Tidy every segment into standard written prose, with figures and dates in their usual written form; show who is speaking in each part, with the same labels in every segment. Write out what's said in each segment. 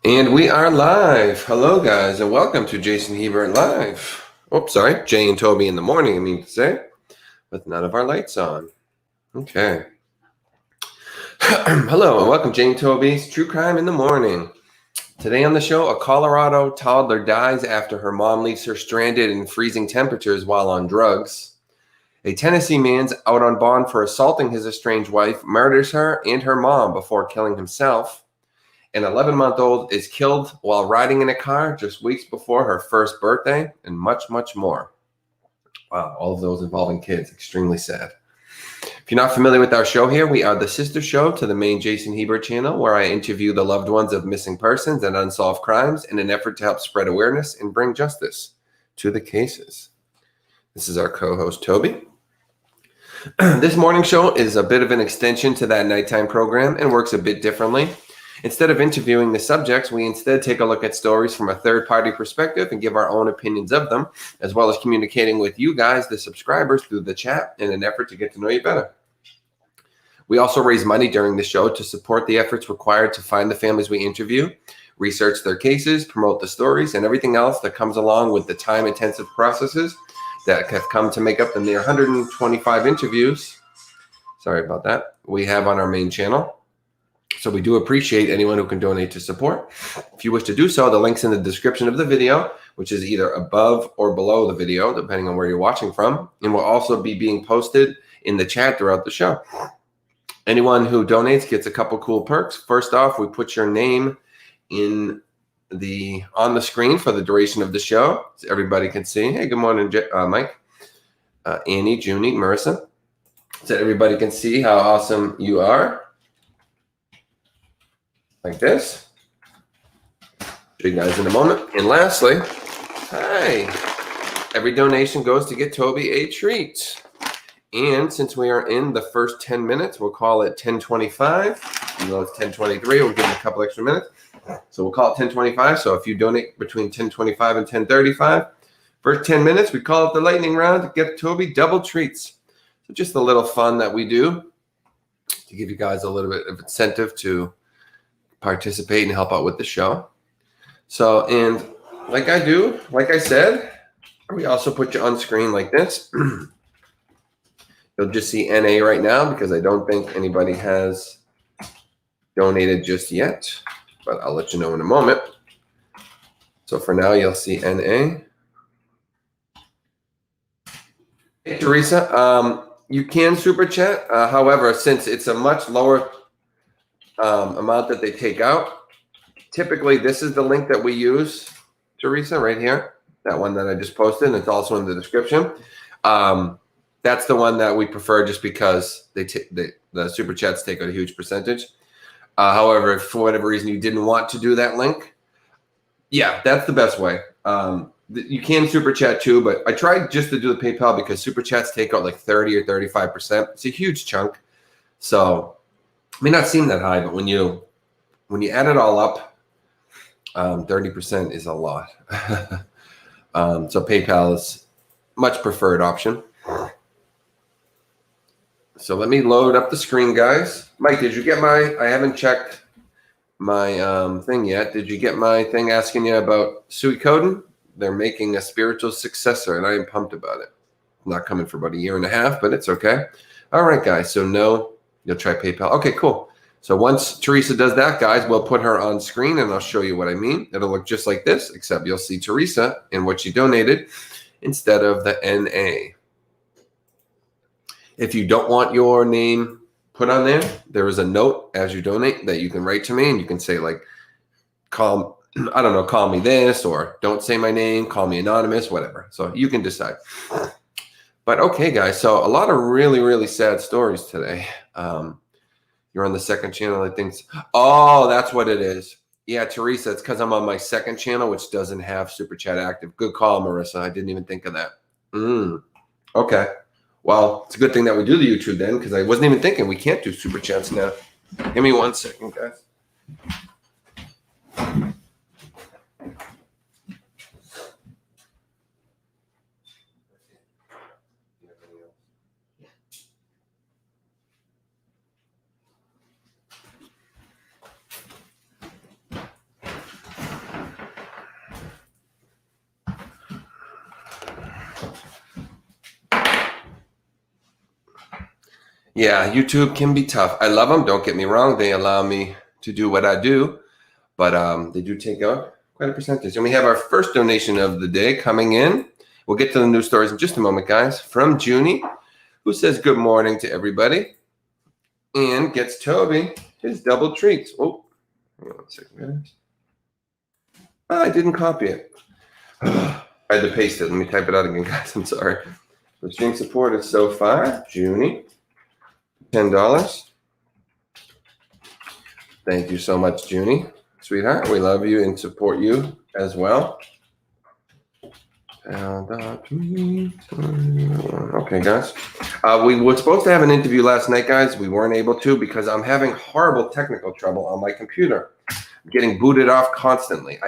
Speaker 1: And we are live. Hello, guys, and welcome to Jason Hebert Live. Oops, sorry. Jay and Toby in the morning, I mean to say, with none of our lights on. Okay. Hello, and welcome, Jay and Toby's True Crime in the Morning. Today on the show, a Colorado toddler dies after her mom leaves her stranded in freezing temperatures while on drugs. A Tennessee man's out on bond for assaulting his estranged wife murders her and her mom before killing himself. An 11-month-old is killed while riding in a car just weeks before her first birthday, and much, much more. Wow, all of those involving kids. Extremely sad. If you're not familiar with our show here, we are the sister show to the main Jason Hebert channel, where I interview the loved ones of missing persons and unsolved crimes in an effort to help spread awareness and bring justice to the cases. This is our co-host, Toby. This morning show is a bit of an extension to that nighttime program and works a bit differently. Instead of interviewing the subjects, we instead take a look at stories from a third-party perspective and give our own opinions of them, as well as communicating with you guys, the subscribers, through the chat in an effort to get to know you better. We also raise money during the show to support the efforts required to find the families we interview, research their cases, promote the stories, and everything else that comes along with the time-intensive processes that have come to make up the near 125 interviews, sorry about that, we have on our main channel. So we do appreciate anyone who can donate to support. If you wish to do so, the link's in the description of the video, which is either above or below the video, depending on where you're watching from, and will also be being posted in the chat throughout the show. Anyone who donates gets a couple cool perks. First off, we put your name on the screen for the duration of the show, so everybody can see. Hey, good morning, Mike, Annie, Junie, Marissa, so everybody can see how awesome you are. Like this. Show you guys in a moment. And lastly, hi. Every donation goes to get Toby a treat. And since we are in the first 10 minutes, we'll call it 10:25. Even though it's 10:23, we'll give them a couple extra minutes. So we'll call it 10:25. So if you donate between 10:25 and 10:35, first 10 minutes, we call it the lightning round to get Toby double treats. So just a little fun that we do to give you guys a little bit of incentive to participate and help out with the show. So, and like I said, we also put you on screen like this. You'll just see NA right now because I don't think anybody has donated just yet, but I'll let you know in a moment. So for now, you'll see NA. Hey, Teresa, you can super chat. However, since it's a much lower amount that they take out, typically this is the link that we use, Teresa, right here, that one that I just posted, and it's also in the description. That's the one that we prefer just because the super chats take a huge percentage. However, if for whatever reason you didn't want to do that link, yeah, that's the best way. You can super chat too, but I tried just to do the PayPal because super chats take out like 30 or 35%. It's a huge chunk. So it may not seem that high, but when you add it all up, 30% is a lot. So PayPal is much preferred option. So let me load up the screen, guys. Mike, did you get I haven't checked my thing yet. Did you get my thing asking you about Suikoden? They're making a spiritual successor, and I am pumped about it. Not coming for about a year and a half, but it's okay. All right, guys. So no, you'll try PayPal. Okay, cool. So once Teresa does that, guys, we'll put her on screen, and I'll show you what I mean. It'll look just like this, except you'll see Teresa and what she donated instead of the NA. If you don't want your name put on there, there is a note as you donate that you can write to me, and you can say like, call me this, or don't say my name, call me anonymous, whatever. So you can decide. But okay, guys, so a lot of really, really sad stories today. You're on the second channel, I think. Oh, that's what it is. Yeah, Teresa, it's because I'm on my second channel, which doesn't have Super Chat active. Good call, Marissa. I didn't even think of that. Okay. Well, it's a good thing that we do the YouTube then, because I wasn't even thinking we can't do Super Chats now. Give me 1 second, guys. Yeah, YouTube can be tough. I love them. Don't get me wrong. They allow me to do what I do, but they do take out quite a percentage. And we have our first donation of the day coming in. We'll get to the news stories in just a moment, guys. From Junie, who says good morning to everybody and gets Toby his double treats. Oh, hang on 1 second, guys. Oh, I didn't copy it. I had to paste it. Let me type it out again, guys. I'm sorry. The stream supported so far, Junie, $10. Thank you so much, Junie, sweetheart. We love you and support you as well. Okay, guys. We were supposed to have an interview last night, guys. We weren't able to because I'm having horrible technical trouble on my computer. I'm getting booted off constantly.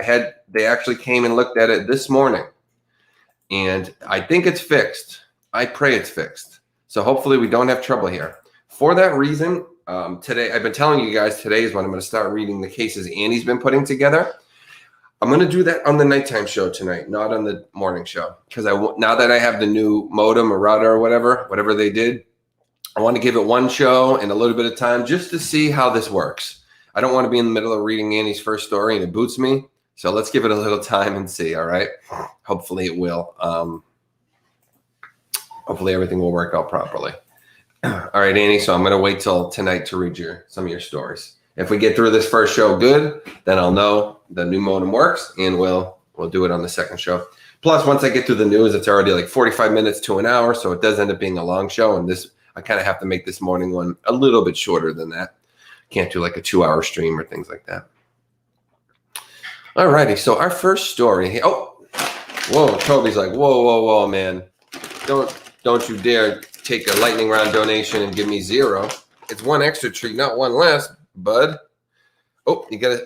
Speaker 1: They actually came and looked at it this morning, and I think it's fixed. I pray it's fixed. So hopefully we don't have trouble here. For that reason, today, I've been telling you guys today is when I'm going to start reading the cases Annie's been putting together. I'm going to do that on the nighttime show tonight, not on the morning show. Because now that I have the new modem or router or whatever they did, I want to give it one show and a little bit of time just to see how this works. I don't want to be in the middle of reading Annie's first story and it boots me. So let's give it a little time and see, all right? Hopefully it will. Hopefully everything will work out properly. All right, Annie, so I'm going to wait till tonight to read some of your stories. If we get through this first show good, then I'll know the new modem works, and we'll do it on the second show. Plus, once I get through the news, it's already like 45 minutes to an hour, so it does end up being a long show, and I kind of have to make this morning one a little bit shorter than that. Can't do like a 2-hour stream or things like that. All righty, so our first story. Oh, whoa, Toby's like, whoa, man. Don't you dare take a lightning round donation and give me 0. It's one extra treat, not one less, bud. Oh, you gotta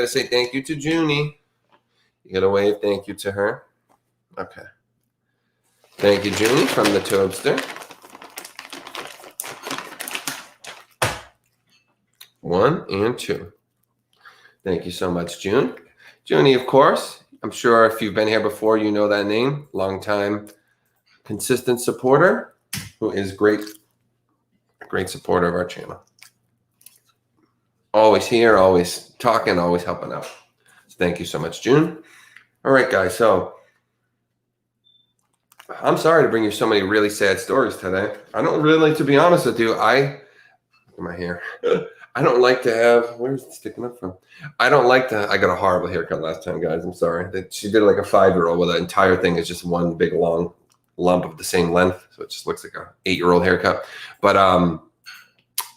Speaker 1: say thank you to Junie. You gotta wave thank you to her. Okay. Thank you, Junie, from the Tobster. 1 and 2. Thank you so much, June. Junie, of course. I'm sure if you've been here before, you know that name. Long time consistent supporter who is great supporter of our channel. Always here, always talking, always helping out. So thank you so much, June. All right, guys. So I'm sorry to bring you so many really sad stories today. I don't really, to be honest with you, look at my hair. I don't like to have, where's it sticking up from? I got a horrible haircut last time, guys. I'm sorry. She did like a 5-year-old where the entire thing is just one big long lump of the same length. So it just looks like a 8-year-old haircut. But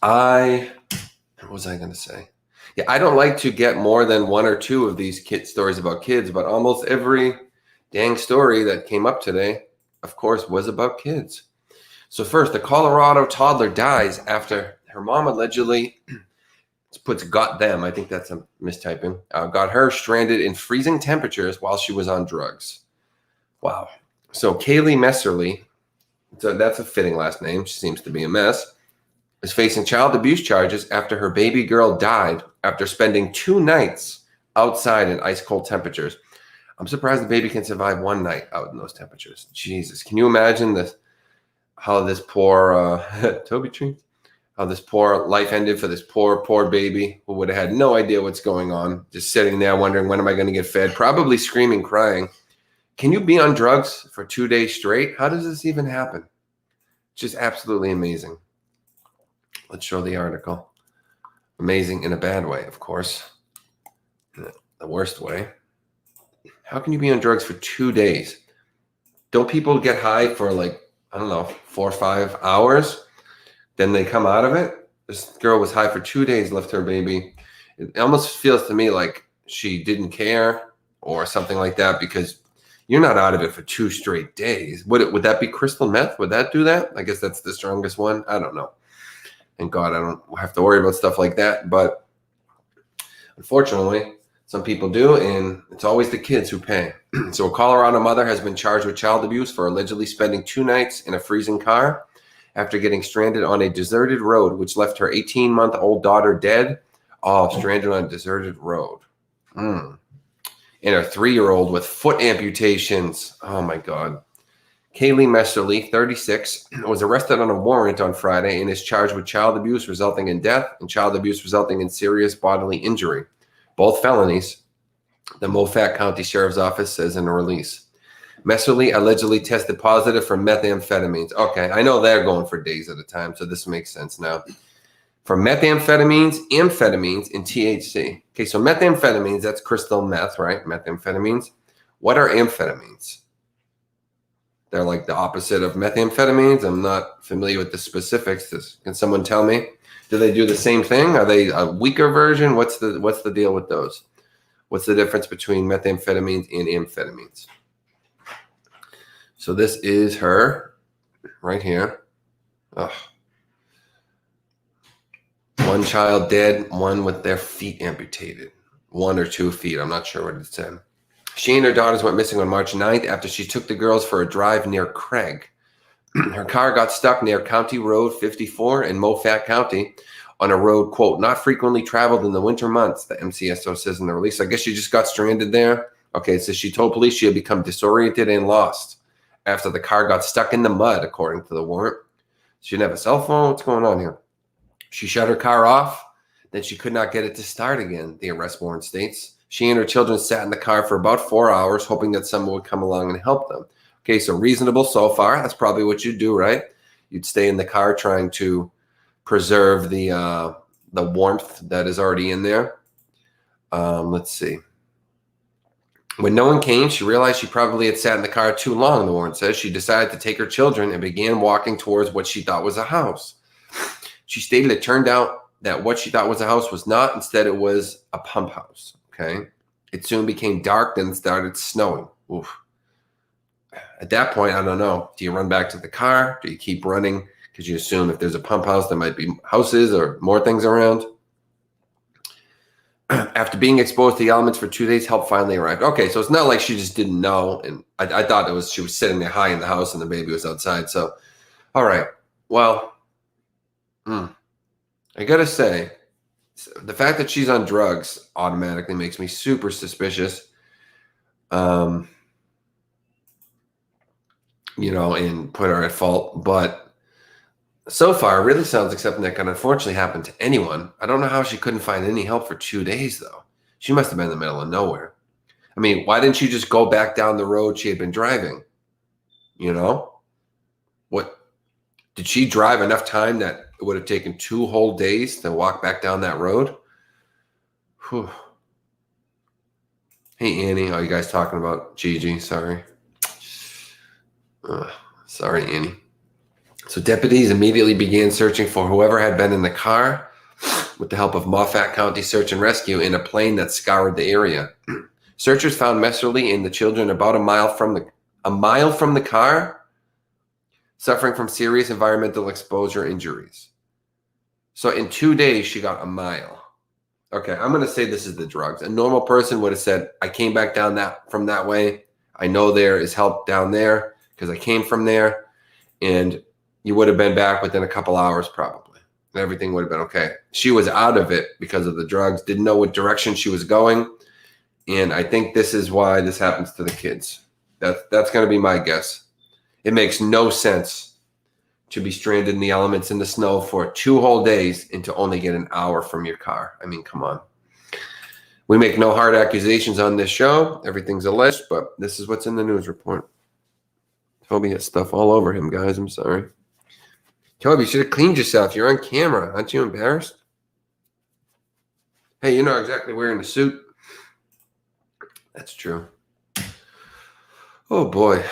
Speaker 1: what was I going to say? Yeah, I don't like to get more than 1 or 2 of these stories about kids, but almost every dang story that came up today, of course, was about kids. So first, the Colorado toddler dies after her mom allegedly got them, I think that's a mistyping, got her stranded in freezing temperatures while she was on drugs. Wow. So Kaylee Messerly, so that's a fitting last name, she seems to be a mess, is facing child abuse charges after her baby girl died after spending 2 nights outside in ice cold temperatures. I'm surprised the baby can survive 1 night out in those temperatures. Jesus, can you imagine how this poor Toby treat? How this poor life ended for this poor baby who would have had no idea what's going on, just sitting there wondering, when am I going to get fed? Probably screaming, crying. Can you be on drugs for 2 days straight? How does this even happen? It's just absolutely amazing. Let's show the article. Amazing in a bad way, of course. The worst way. How can you be on drugs for 2 days? Don't people get high for 4 or 5 hours? Then they come out of it. This girl was high for 2 days, left her baby. It almost feels to me like she didn't care or something like that, because you're not out of it for 2 straight days. Would that be crystal meth? Would that do that? I guess that's the strongest one. I don't know. Thank God I don't have to worry about stuff like that. But unfortunately, some people do, and it's always the kids who pay. So a Colorado mother has been charged with child abuse for allegedly spending 2 nights in a freezing car after getting stranded on a deserted road, which left her 18-month-old daughter dead. Oh, stranded on a deserted road. And her 3-year-old with foot amputations. Oh, my God. Kaylee Messerly, 36, was arrested on a warrant on Friday and is charged with child abuse resulting in death and child abuse resulting in serious bodily injury, both felonies, the Moffat County Sheriff's Office says in a release. Messerly allegedly tested positive for methamphetamines. Okay, I know they're going for days at a time, so this makes sense now. For methamphetamines, amphetamines, and THC. Okay, so methamphetamines, that's crystal meth, right? Methamphetamines. What are amphetamines? They're like the opposite of methamphetamines. I'm not familiar with the specifics. Can someone tell me? Do they do the same thing? Are they a weaker version? What's the deal with those? What's the difference between methamphetamines and amphetamines? So this is her right here. Ugh. One child dead, one with their feet amputated. 1 or 2 feet. I'm not sure what it said. She and her daughters went missing on March 9th after she took the girls for a drive near Craig. Her car got stuck near County Road 54 in Moffat County on a road, quote, not frequently traveled in the winter months, the MCSO says in the release. I guess she just got stranded there. Okay, it says she told police she had become disoriented and lost after the car got stuck in the mud, according to the warrant. She didn't have a cell phone. What's going on here? She shut her car off. Then she could not get it to start again, the arrest warrant states. She and her children sat in the car for about 4 hours, hoping that someone would come along and help them. Okay, so reasonable so far. That's probably what you'd do, right? You'd stay in the car trying to preserve the warmth that is already in there. Let's see. When no one came, she realized she probably had sat in the car too long, the warrant says. She decided to take her children and began walking towards what she thought was a house. She stated it turned out that what she thought was a house was not. Instead, it was a pump house. Okay. It soon became dark, then started snowing. Oof. At that point, I don't know. Do you run back to the car? Do you keep running? Because you assume if there's a pump house, there might be houses or more things around. After being exposed to the elements for 2 days, help finally arrived. Okay, so it's not like she just didn't know. And I thought it was she was sitting there high in the house and the baby was outside. So, all right. Well, I got to say, the fact that she's on drugs automatically makes me super suspicious. And put her at fault. But so far, it really sounds like something that can unfortunately happen to anyone. I don't know how she couldn't find any help for 2 days, though. She must have been in the middle of nowhere. I mean, why didn't she just go back down the road she had been driving? What? Did she drive enough time that it would have taken 2 whole days to walk back down that road? Whew. Hey, Annie. Oh, you guys talking about Gigi? Sorry. Sorry, Annie. So deputies immediately began searching for whoever had been in the car with the help of Moffat County Search and Rescue in a plane that scoured the area. Searchers found Messerly and the children about a mile from the car, suffering from serious environmental exposure injuries. So in 2 days, she got a mile. Okay, I'm going to say this is the drugs. A normal person would have said, I came back down from that way. I know there is help down there because I came from there. And you would have been back within a couple hours probably. Everything would have been okay. She was out of it because of the drugs, didn't know what direction she was going. And I think this is why this happens to the kids. That's going to be my guess. It makes no sense to be stranded in the elements in the snow for 2 whole days and to only get an hour from your car. I mean, come on. We make no hard accusations on this show. Everything's alleged, but this is what's in the news report. Toby has stuff all over him, guys. I'm sorry. Toby, you should have cleaned yourself. You're on camera. Aren't you embarrassed? Hey, you're not exactly wearing the suit. That's true. Oh, boy.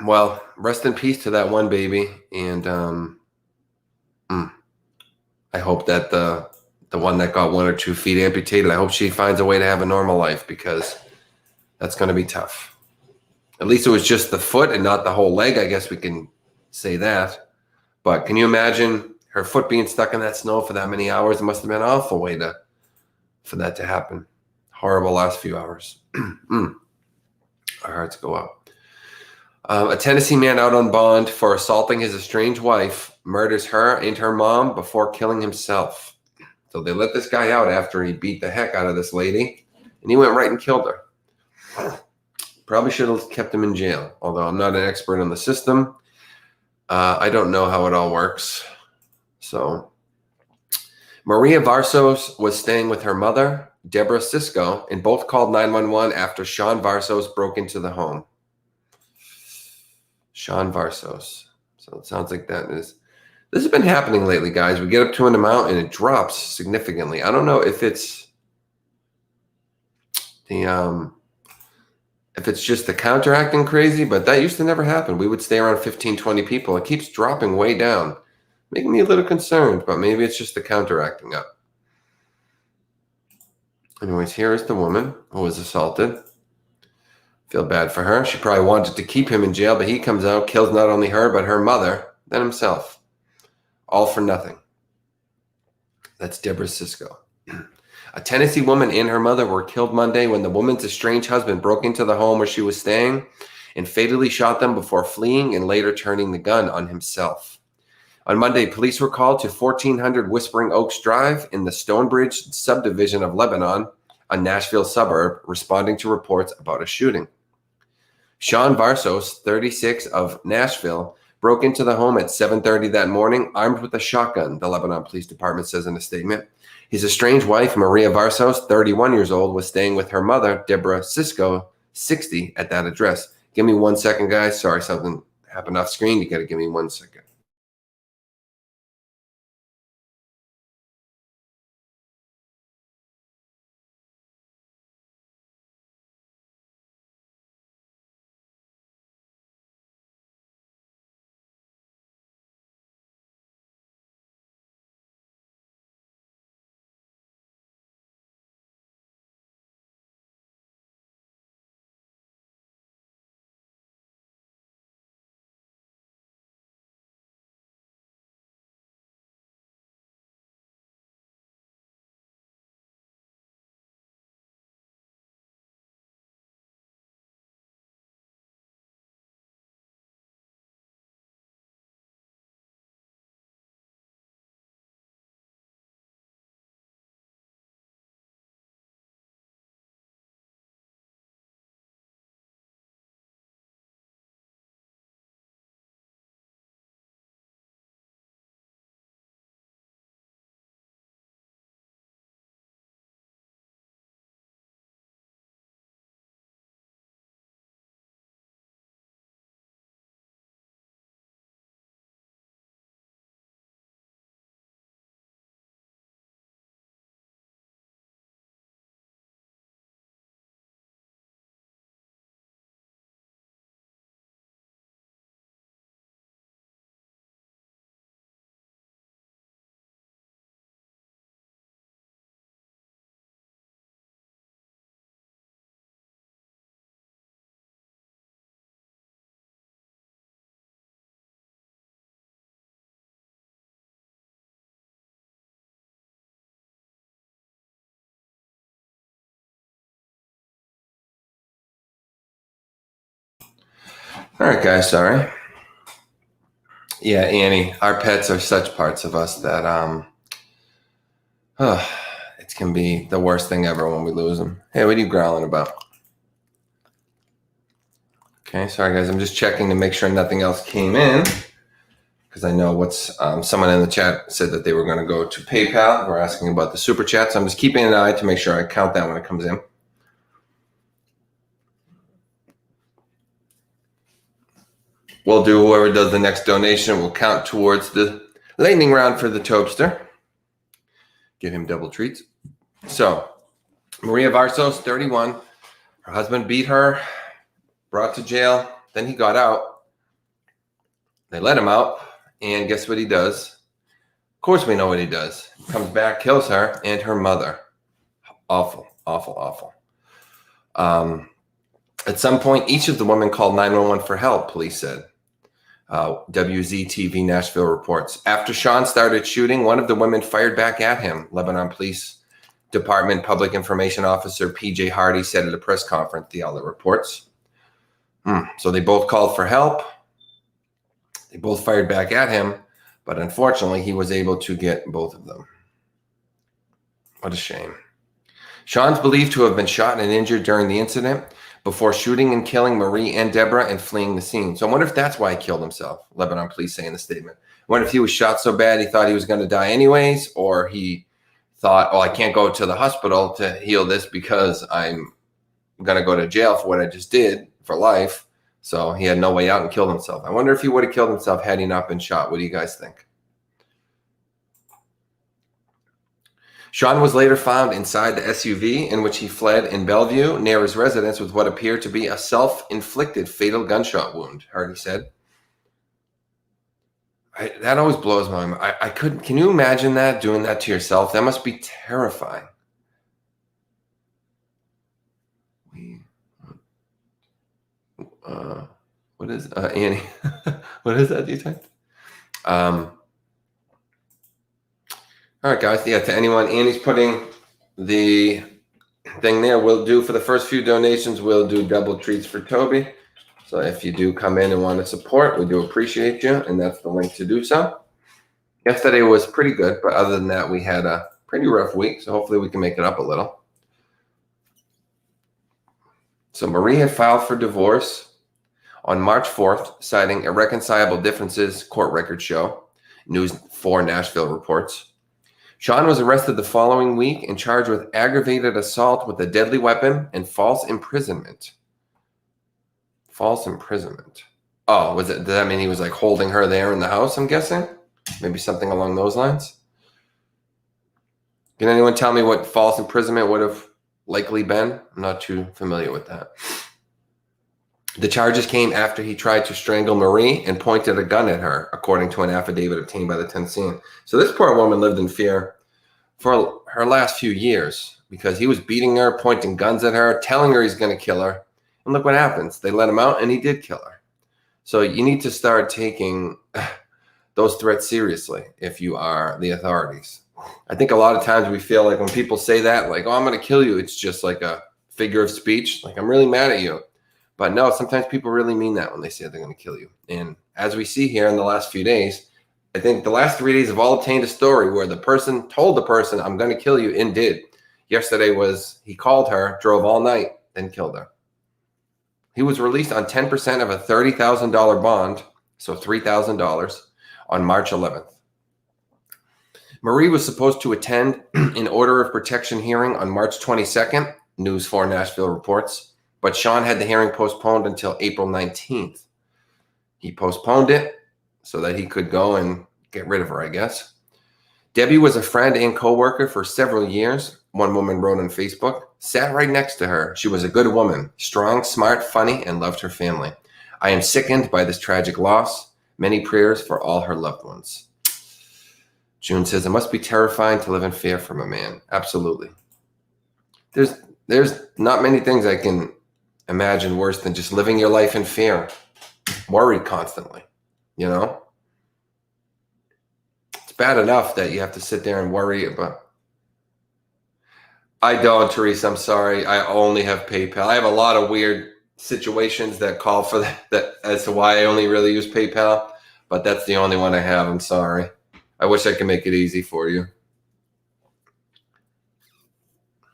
Speaker 1: Well, rest in peace to that one baby. And I hope that the one that got 1 or 2 feet amputated, I hope she finds a way to have a normal life because that's going to be tough. At least it was just the foot and not the whole leg. I guess we can say that. But can you imagine her foot being stuck in that snow for that many hours? It must have been an awful way for that to happen. Horrible last few hours. Our hearts go out. A Tennessee man out on bond for assaulting his estranged wife murders her and her mom before killing himself. So they let this guy out after he beat the heck out of this lady, and he went right and killed her. Probably should have kept him in jail, although I'm not an expert on the system. I don't know how it all works. So Maria Varsos was staying with her mother, Deborah Sisko, and both called 911 after Sean Varsos broke into the home. Sean Varsos. So it sounds like this has been happening lately, guys. We get up to an amount and it drops significantly. I don't know if it's just the counteracting crazy, but that used to never happen. We would stay around 15, 20 people. It keeps dropping way down, making me a little concerned, but maybe it's just the counteracting up. Anyways, here is the woman who was assaulted. Feel bad for her. She probably wanted to keep him in jail, but he comes out, kills not only her, but her mother, then himself. All for nothing. That's Deborah Sisko. A Tennessee woman and her mother were killed Monday when the woman's estranged husband broke into the home where she was staying and fatally shot them before fleeing and later turning the gun on himself. On Monday, police were called to 1400 Whispering Oaks Drive in the Stonebridge subdivision of Lebanon, a Nashville suburb, responding to reports about a shooting. Sean Varsos, 36, of Nashville, broke into the home at 7:30 that morning, armed with a shotgun, the Lebanon Police Department says in a statement. His estranged wife, Maria Varsos, 31 years old, was staying with her mother, Deborah Sisko, 60, at that address. Give me 1 second, guys. Sorry, something happened off screen. You got to give me 1 second. All right, guys, sorry. Yeah, Annie, our pets are such parts of us that it can be the worst thing ever when we lose them. Hey, what are you growling about? Okay, sorry, guys. I'm just checking to make sure nothing else came in because I know someone in the chat said that they were going to go to PayPal. We're asking about the super chat, so I'm just keeping an eye to make sure I count that when it comes in. We'll do whoever does the next donation will count towards the lightning round for the Tobster. Give him double treats. So, Maria Varsos, 31. Her husband beat her, brought to jail. Then he got out. They let him out. And guess what he does? Of course we know what he does. He comes back, kills her and her mother. Awful, awful, awful. At some point, each of the women called 911 for help, police said. WZTV Nashville reports. After Sean started shooting, one of the women fired back at him. Lebanon Police Department Public Information Officer PJ Hardy said at a press conference, the outlet reports. So they both called for help. They both fired back at him, but unfortunately, he was able to get both of them. What a shame. Sean's believed to have been shot and injured during the incident, before shooting and killing Marie and Deborah and fleeing the scene. So I wonder if that's why he killed himself, Lebanon police say in the statement. I wonder if he was shot so bad he thought he was going to die anyways, or he thought, oh, I can't go to the hospital to heal this because I'm going to go to jail for what I just did for life. So he had no way out and killed himself. I wonder if he would have killed himself had he not been shot. What do you guys think? Sean was later found inside the SUV in which he fled in Bellevue near his residence with what appeared to be a self-inflicted fatal gunshot wound, Hardy said. That always blows my mind. I couldn't. Can you imagine that, doing that to yourself? That must be terrifying. What is Annie? What is that you typed? All right, guys. Yeah, to anyone, Annie's putting the thing there. We'll do for the first few donations. We'll do double treats for Toby. So if you do come in and want to support, we do appreciate you, and that's the link to do so. Yesterday was pretty good, but other than that, we had a pretty rough week, so hopefully we can make it up a little. So Marie had filed for divorce on March 4th, citing irreconcilable differences, court records show. News 4 Nashville reports. Sean was arrested the following week and charged with aggravated assault with a deadly weapon and false imprisonment. False imprisonment. Oh, does that mean he was like holding her there in the house, I'm guessing? Maybe something along those lines? Can anyone tell me what false imprisonment would have likely been? I'm not too familiar with that. The charges came after he tried to strangle Marie and pointed a gun at her, according to an affidavit obtained by the Tennessean. So this poor woman lived in fear for her last few years because he was beating her, pointing guns at her, telling her he's going to kill her. And look what happens. They let him out and he did kill her. So you need to start taking those threats seriously if you are the authorities. I think a lot of times we feel like when people say that, like, oh, I'm going to kill you, it's just like a figure of speech. Like, I'm really mad at you. But no, sometimes people really mean that when they say they're going to kill you. And as we see here in the last few days, I think the last 3 days have all obtained a story where the person told the person, I'm going to kill you, and did. Yesterday was he called her, drove all night, then killed her. He was released on 10% of a $30,000 bond, so $3,000, on March 11th. Marie was supposed to attend an order of protection hearing on March 22nd, News 4 Nashville reports, but Sean had the hearing postponed until April 19th. He postponed it so that he could go and get rid of her, I guess. Debbie was a friend and co-worker for several years. One woman wrote on Facebook, sat right next to her. She was a good woman, strong, smart, funny, and loved her family. I am sickened by this tragic loss. Many prayers for all her loved ones. June says, it must be terrifying to live in fear from a man. Absolutely. There's not many things I can imagine worse than just living your life in fear, worried constantly, you know? It's bad enough that you have to sit there and worry about. I don't, Teresa. I'm sorry. I only have PayPal. I have a lot of weird situations that call for that as to why I only really use PayPal, but that's the only one I have. I'm sorry. I wish I could make it easy for you.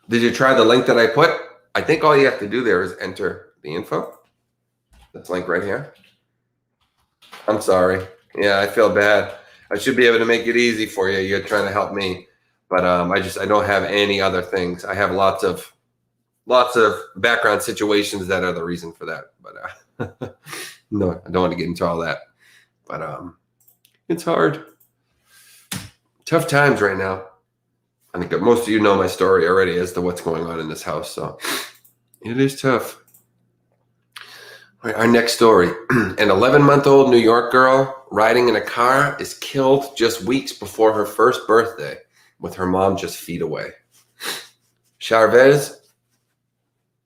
Speaker 1: Did you try the link that I put? I think all you have to do there is enter the info. This link right here. I'm sorry. Yeah, I feel bad. I should be able to make it easy for you. You're trying to help me. But I don't have any other things. I have lots of background situations that are the reason for that. But no, I don't want to get into all that. But it's hard. Tough times right now. I think that most of you know my story already as to what's going on in this house. So it is tough. All right, our next story. An 11-month-old New York girl riding in a car is killed just weeks before her first birthday, with her mom just feet away. Chavez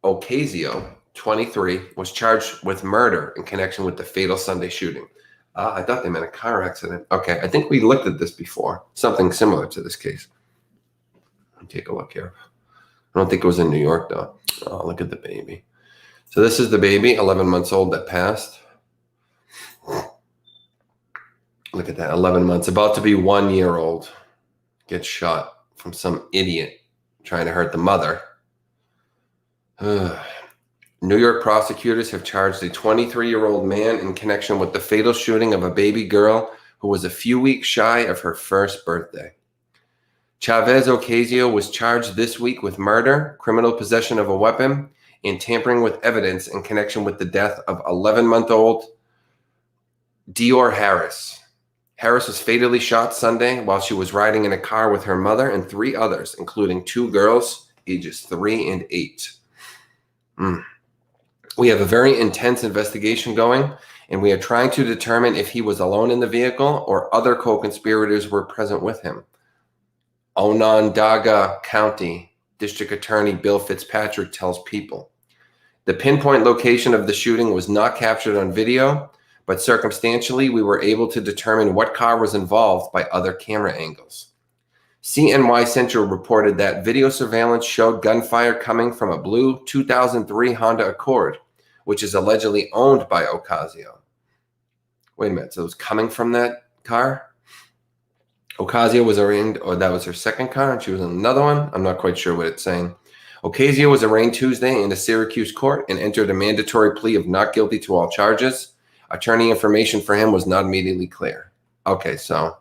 Speaker 1: Ocasio, 23, was charged with murder in connection with the fatal Sunday shooting. I thought they meant a car accident. Okay, I think we looked at this before. Something similar to this case. Let me take a look here. I don't think it was in New York, though. Oh, look at the baby. So this is the baby, 11 months old, that passed. Look at that, 11 months. About to be 1 year old. Gets shot from some idiot trying to hurt the mother. New York prosecutors have charged a 23-year-old man in connection with the fatal shooting of a baby girl who was a few weeks shy of her first birthday. Chavez Ocasio was charged this week with murder, criminal possession of a weapon, and tampering with evidence in connection with the death of 11-month-old Dior Harris. Harris was fatally shot Sunday while she was riding in a car with her mother and 3 others, including 2 girls, ages 3 and 8. We have a very intense investigation going, and we are trying to determine if he was alone in the vehicle or other co-conspirators were present with him. Onondaga County District Attorney Bill Fitzpatrick tells People. The pinpoint location of the shooting was not captured on video, but circumstantially, we were able to determine what car was involved by other camera angles. CNY Central reported that video surveillance showed gunfire coming from a blue 2003 Honda Accord, which is allegedly owned by Ocasio. Wait a minute, so it was coming from that car? Ocasio was arraigned, or that was her second car, and she was in another one? I'm not quite sure what it's saying. Ocasio was arraigned Tuesday in a Syracuse court and entered a mandatory plea of not guilty to all charges. Attorney information for him was not immediately clear. Okay, so,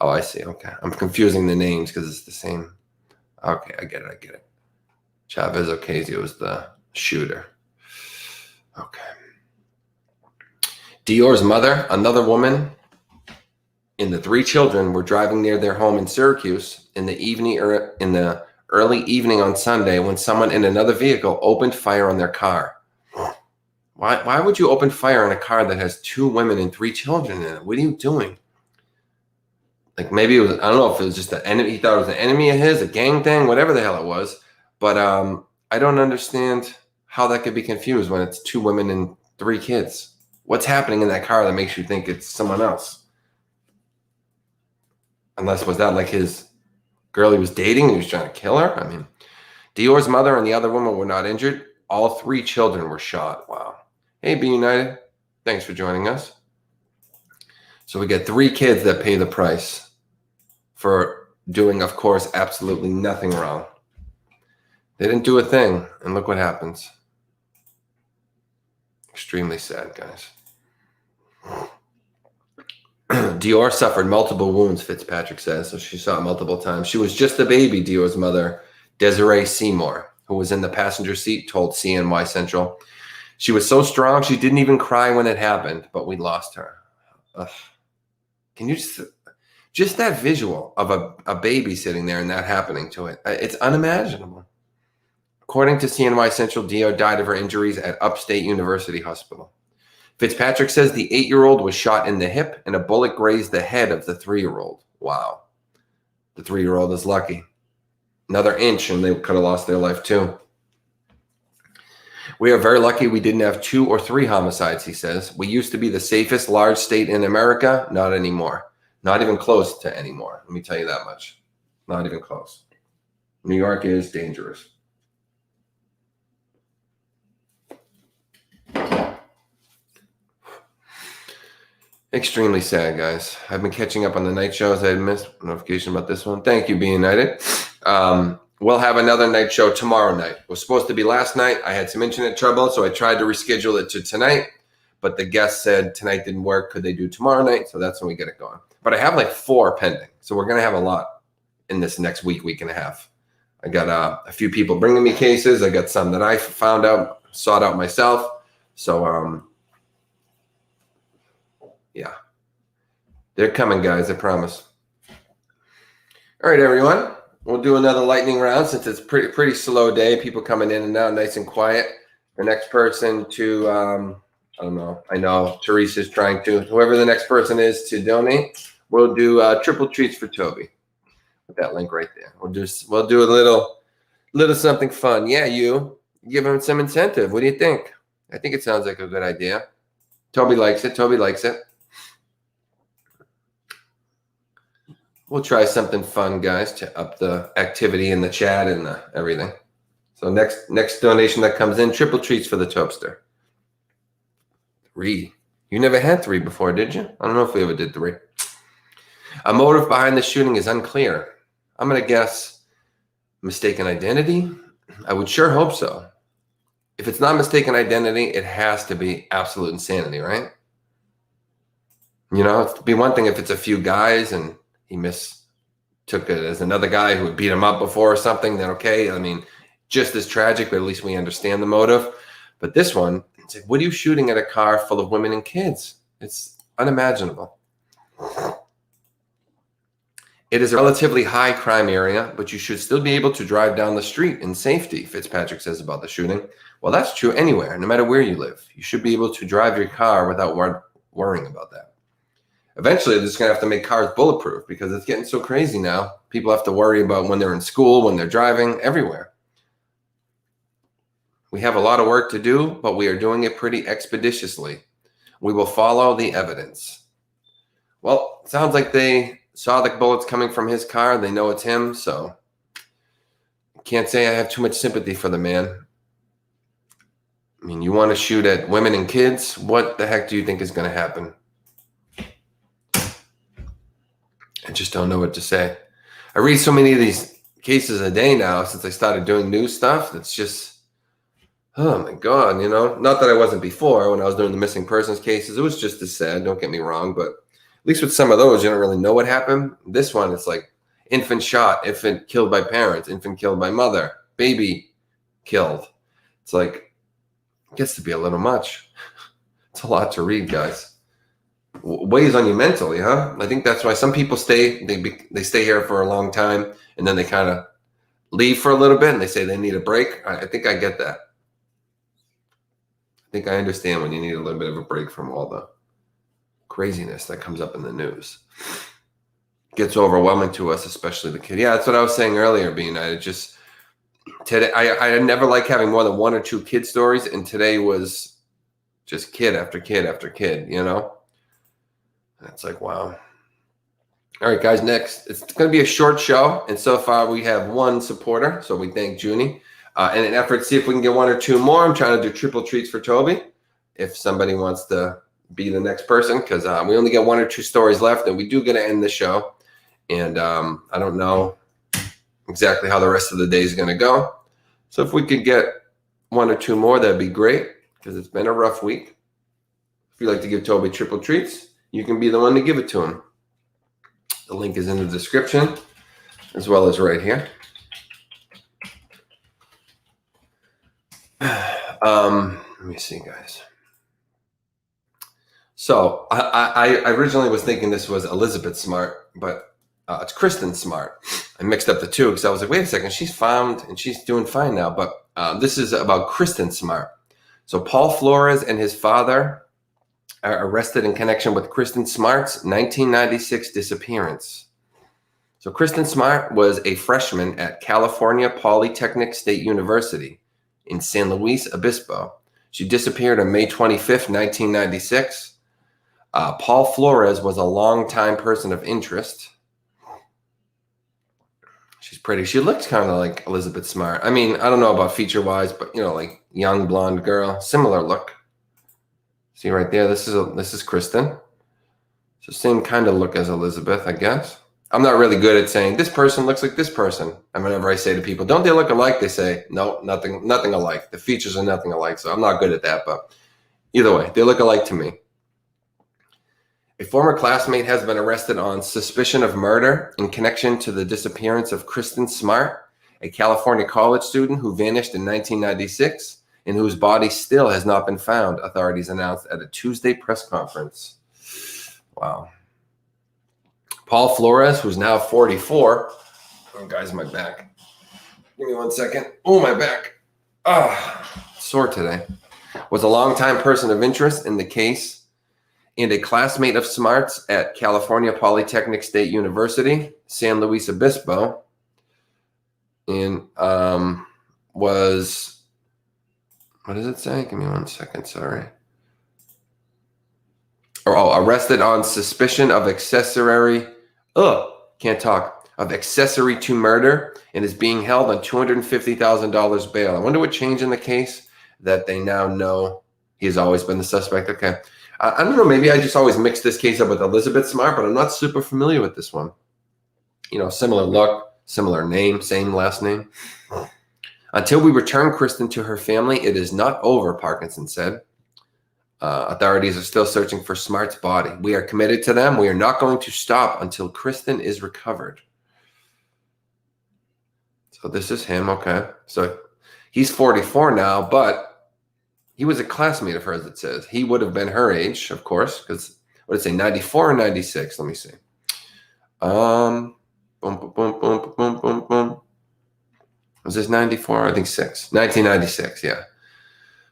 Speaker 1: oh, I see. Okay, I'm confusing the names because it's the same. Okay, I get it. Chavez Ocasio is the shooter. Okay. Dior's mother, another woman, and the 3 children were driving near their home in Syracuse in the early evening on Sunday when someone in another vehicle opened fire on their car. Why would you open fire on a car that has 2 women and 3 children in it? What are you doing? Like maybe it was, I don't know if it was just an enemy. He thought it was an enemy of his, a gang thing, whatever the hell it was. But I don't understand how that could be confused when it's 2 women and 3 kids. What's happening in that car that makes you think it's someone else? Unless, was that like his girl he was dating and he was trying to kill her? I mean, Dior's mother and the other woman were not injured. All 3 children were shot. Wow. Hey, Be United. Thanks for joining us. So we get 3 kids that pay the price for doing, of course, absolutely nothing wrong. They didn't do a thing, and look what happens. Extremely sad, guys. Dior suffered multiple wounds, Fitzpatrick says, so she saw it multiple times. She was just a baby, Dior's mother, Desiree Seymour, who was in the passenger seat, told CNY Central. She was so strong, she didn't even cry when it happened, but we lost her. Ugh. Can you just that visual of a baby sitting there and that happening to it? It's unimaginable. According to CNY Central, Dior died of her injuries at Upstate University Hospital. Fitzpatrick says the 8-year-old was shot in the hip and a bullet grazed the head of the 3-year-old. Wow. The 3-year-old is lucky. Another inch and they could have lost their life too. We are very lucky we didn't have 2 or 3 homicides, he says. We used to be the safest large state in America. Not anymore. Not even close to anymore. Let me tell you that much. Not even close. New York is dangerous. Extremely sad, guys. I've been catching up on the night shows. I had missed notification about this one. Thank you, Be United. We'll have another night show tomorrow night. It was supposed to be last night. I had some internet trouble, so I tried to reschedule it to tonight. But the guest said tonight didn't work. Could they do tomorrow night? So that's when we get it going. But I have like 4 pending. So we're going to have a lot in this next week and a half. I got a few people bringing me cases. I got some that I found out, sought out myself. So, yeah. They're coming, guys. I promise. All right, everyone. We'll do another lightning round since it's pretty slow day. People coming in and out, nice and quiet. The next person to, I don't know. I know Teresa's trying to. Whoever the next person is to donate, we'll do triple treats for Toby. With that link right there. We'll do a little something fun. Yeah, you give him some incentive. What do you think? I think it sounds like a good idea. Toby likes it. Toby likes it. We'll try something fun, guys, to up the activity in the chat and everything. So next donation that comes in, triple treats for the Topster. 3. You never had 3 before, did you? I don't know if we ever did 3. A motive behind the shooting is unclear. I'm going to guess mistaken identity. I would sure hope so. if it's not mistaken identity, it has to be absolute insanity, right? You know, it'd be one thing if it's a few guys and he mistook it as another guy who had beat him up before or something, then okay. I mean, just as tragic, but at least we understand the motive. But this one, it's like, what are you shooting at a car full of women and kids? It's unimaginable. It is a relatively high crime area, but you should still be able to drive down the street in safety, Fitzpatrick says about the shooting. Well, that's true anywhere, no matter where you live. You should be able to drive your car without worrying about that. Eventually, they're just going to have to make cars bulletproof because it's getting so crazy now. People have to worry about when they're in school, when they're driving, everywhere. We have a lot of work to do, but we are doing it pretty expeditiously. We will follow the evidence. Well, it sounds like they saw the bullets coming from his car. They know it's him, so can't say I have too much sympathy for the man. I mean, you want to shoot at women and kids? What the heck do you think is going to happen? I just don't know what to say. I read so many of these cases a day now since I started doing news stuff. It's just, oh my God, you know, not that I wasn't before when I was doing the missing persons cases. It was just as sad, don't get me wrong, but at least with some of those, you don't really know what happened. This one, it's like infant shot, infant killed by parents, infant killed by mother, baby killed. It's like, it gets to be a little much. It's a lot to read, guys. Weighs on you mentally, huh? I think that's why some people stay. They stay here for a long time, and then they kind of leave for a little bit, and they say they need a break. I think I get that. I think I understand when you need a little bit of a break from all the craziness that comes up in the news. It gets overwhelming to us, especially the kid. Yeah, that's what I was saying earlier, being it just today. I never like having more than one or two kid stories, and today was just kid after kid after kid, you know? It's like, wow. All right, guys, next. It's going to be a short show. And so far, we have one supporter. So we thank Junie. In an effort to see if we can get one or two more, I'm trying to do triple treats for Toby. If somebody wants to be the next person, because we only get one or two stories left, and we do get to end the show. And I don't know exactly how the rest of the day is going to go. So if we could get one or two more, that'd be great, because it's been a rough week. If you'd like to give Toby triple treats, you can be the one to give it to him. The link is in the description, as well as right here. Let me see, guys. So I originally was thinking this was Elizabeth Smart, but it's Kristen Smart. I mixed up the two because I was like, wait a second, she's found and she's doing fine now. But this is about Kristen Smart. So Paul Flores and his father are arrested in connection with Kristen Smart's 1996 disappearance. So Kristen Smart was a freshman at California Polytechnic State University in San Luis Obispo. She disappeared on May 25th, 1996. Paul Flores was a longtime person of interest. She's pretty. She looks kind of like Elizabeth Smart. I mean, I don't know about feature-wise, but, you know, like young blonde girl, similar look. See right there, this is Kristen. So same kind of look as Elizabeth, I guess. I'm not really good at saying this person looks like this person. And whenever I say to people, don't they look alike? They say, no, nothing alike. The features are nothing alike. So I'm not good at that, but either way, they look alike to me. A former classmate has been arrested on suspicion of murder in connection to the disappearance of Kristen Smart, a California college student who vanished in 1996. And whose body still has not been found, authorities announced at a Tuesday press conference. Wow. Paul Flores, who's now 44. Oh, guys, my back. Give me 1 second. Oh, my back. Sore today. Was a longtime person of interest in the case and a classmate of Smart's at California Polytechnic State University, San Luis Obispo, and was... What does it say? Give me 1 second. Sorry. Arrested on suspicion of accessory to murder and is being held on $250,000 bail. I wonder what changed in the case that they now know he's always been the suspect. Okay. I don't know. Maybe I just always mix this case up with Elizabeth Smart, but I'm not super familiar with this one. You know, similar look, similar name, same last name. Until we return Kristen to her family, it is not over, Parkinson said. Authorities are still searching for Smart's body. We are committed to them. We are not going to stop until Kristen is recovered. So this is him, okay. So he's 44 now, but he was a classmate of hers, it says. He would have been her age, of course, because, what did it say, 94 or 96? Let me see. Boom, boom, boom, boom, boom, boom, boom. Was this 94? I think 1996, yeah.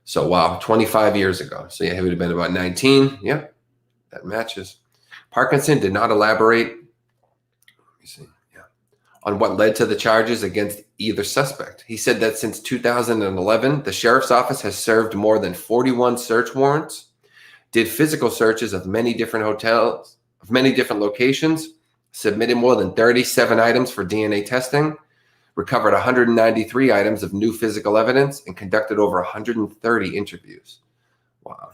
Speaker 1: So, wow, 25 years ago. So, yeah, he would have been about 19. Yeah, that matches. Parkinson did not elaborate, let me see, on what led to the charges against either suspect. He said that since 2011, the sheriff's office has served more than 41 search warrants, did physical searches of many different hotels, of many different locations, submitted more than 37 items for DNA testing, recovered 193 items of new physical evidence, and conducted over 130 interviews. Wow.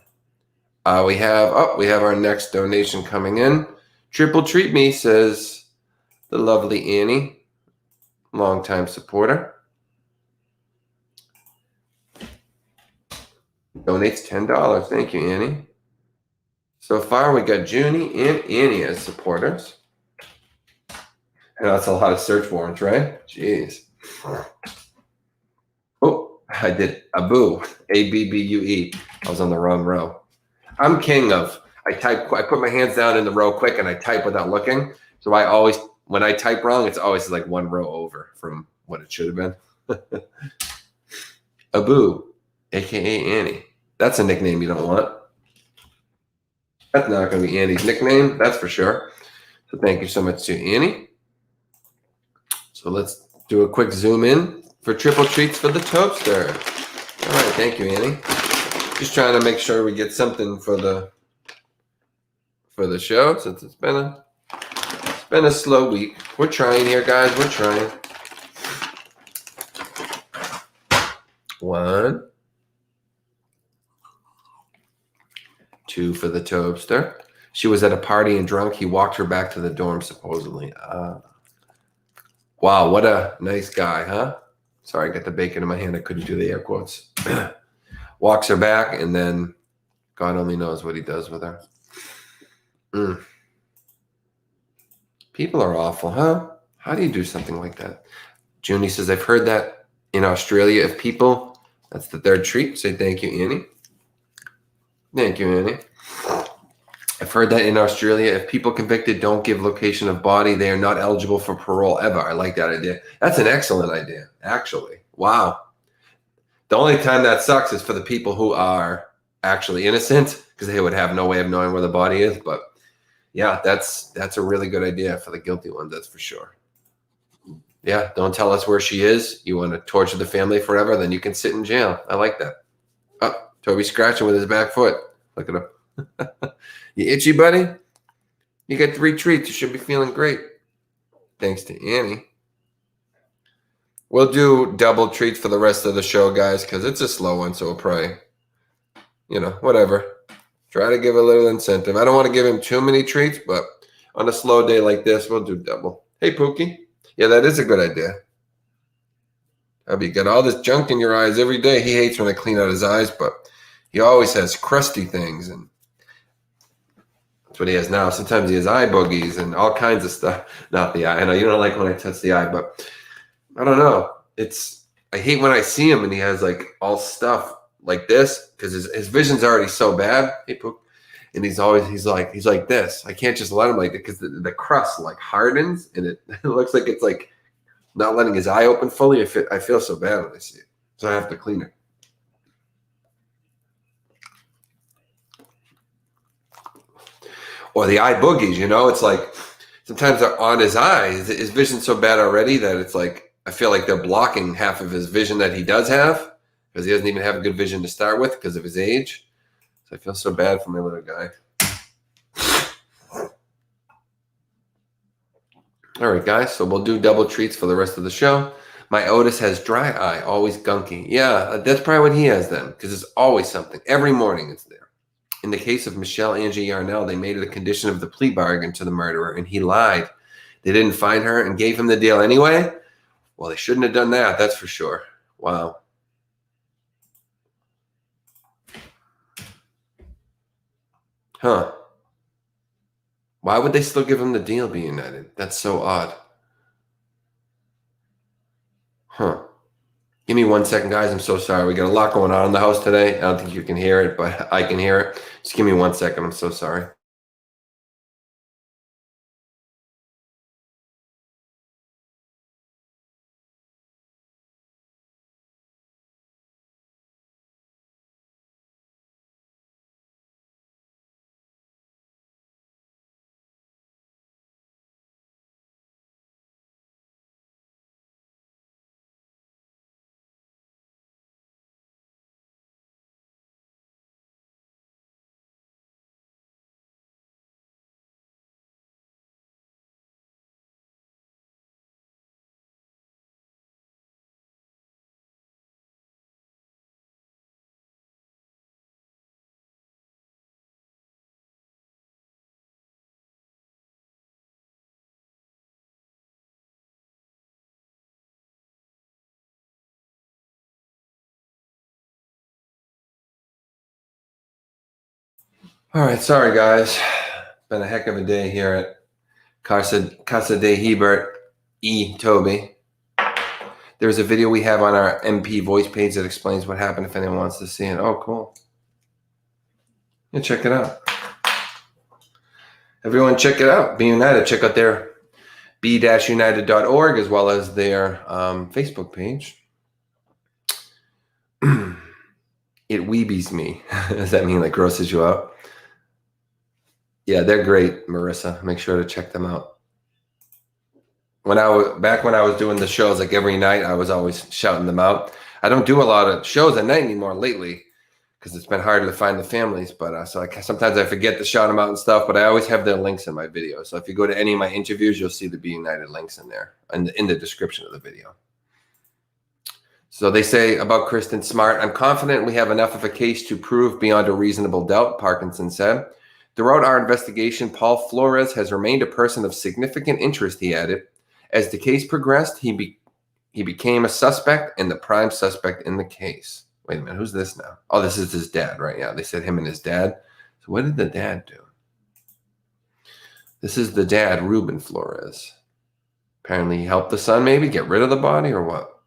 Speaker 1: We have our next donation coming in. Triple Treat Me, says the lovely Annie, longtime supporter. Donates $10. Thank you, Annie. So far, we got Junie and Annie as supporters. And that's a lot of search warrants, right? Jeez. Oh, I did Abu, A-B-B-U-E. I was on the wrong row. I'm king of, I put my hands down in the row quick and I type without looking. So I always, when I type wrong, it's always like one row over from what it should have been. Abu, a.k.a. Annie. That's a nickname you don't want. That's not going to be Annie's nickname, that's for sure. So thank you so much to Annie. So let's do a quick zoom in for triple treats for the Toadster. All right, thank you, Annie. Just trying to make sure we get something for the show, since it's been a slow week. We're trying here, guys. We're trying. 1, 2 for the Toadster. She was at a party and drunk. He walked her back to the dorm, supposedly. Wow, what a nice guy, huh? Sorry, I got the bacon in my hand. I couldn't do the air quotes. Walks her back, and then God only knows what he does with her. People are awful, huh? How do you do something like that? Junie says, I've heard that in Australia, if people, that's the third treat. Say thank you, Annie. Thank you, Annie. I've heard that in Australia, if people convicted don't give location of body, they are not eligible for parole ever. I like that idea. That's an excellent idea, actually. Wow. The only time that sucks is for the people who are actually innocent, because they would have no way of knowing where the body is. But yeah, that's a really good idea for the guilty ones, that's for sure. Yeah, don't tell us where she is. You want to torture the family forever, then you can sit in jail. I like that. Oh, Toby's scratching with his back foot. Look at him. You itchy, buddy? You get 3 treats. You should be feeling great. Thanks to Annie. We'll do double treats for the rest of the show, guys, because it's a slow one, so we'll probably, whatever. Try to give a little incentive. I don't want to give him too many treats, but on a slow day like this, we'll do double. Hey, Pookie. Yeah, that is a good idea. That'd be good. All this junk in your eyes every day. He hates when I clean out his eyes, but he always has crusty things, and that's what he has now. Sometimes he has eye boogies and all kinds of stuff. Not the eye. I know you don't like when I touch the eye, but I don't know. I hate when I see him and he has like all stuff like this, because his vision's already so bad. Hey, Pook. And he's like this. I can't just let him like that, because the crust like hardens and it looks like it's like not letting his eye open fully. I feel so bad when I see it, so I have to clean it. Or the eye boogies, it's like sometimes they're on his eyes. His vision's so bad already that it's like I feel like they're blocking half of his vision that he does have, because he doesn't even have a good vision to start with because of his age. So I feel so bad for my little guy. All right, guys. So we'll do double treats for the rest of the show. My Otis has dry eye, always gunky. Yeah, that's probably what he has then, because it's always something. Every morning it's there. In the case of Michelle Angie Yarnell, they made it a condition of the plea bargain to the murderer, and he lied. They didn't find her and gave him the deal anyway? Well, they shouldn't have done that, that's for sure. Wow. Huh. Why would they still give him the deal, Be United? That's so odd. Huh. Give me 1 second, guys. I'm so sorry. We got a lot going on in the house today. I don't think you can hear it, but I can hear it. Just give me 1 second. I'm so sorry. All right. Sorry, guys. Been a heck of a day here at Casa de Hebert Toby. There's a video we have on our MP voice page that explains what happened if anyone wants to see it. Oh, cool. Yeah, check it out. Everyone check it out. Be United. Check out their b-united.org as well as their Facebook page. It weebies me. Does that mean like grosses you out? Yeah, they're great, Marissa. Make sure to check them out. When I was doing the shows like every night, I was always shouting them out. I don't do a lot of shows at night anymore lately because it's been harder to find the families. But sometimes I forget to shout them out and stuff. But I always have their links in my videos. So if you go to any of my interviews, you'll see the Be United links in there and in the description of the video. So they say about Kristen Smart, I'm confident we have enough of a case to prove beyond a reasonable doubt, Parkinson said. Throughout our investigation, Paul Flores has remained a person of significant interest, he added. As the case progressed, he became a suspect and the prime suspect in the case. Wait a minute, who's this now? Oh, this is his dad, right? Yeah, they said him and his dad. So what did the dad do? This is the dad, Ruben Flores. Apparently he helped the son maybe get rid of the body or what?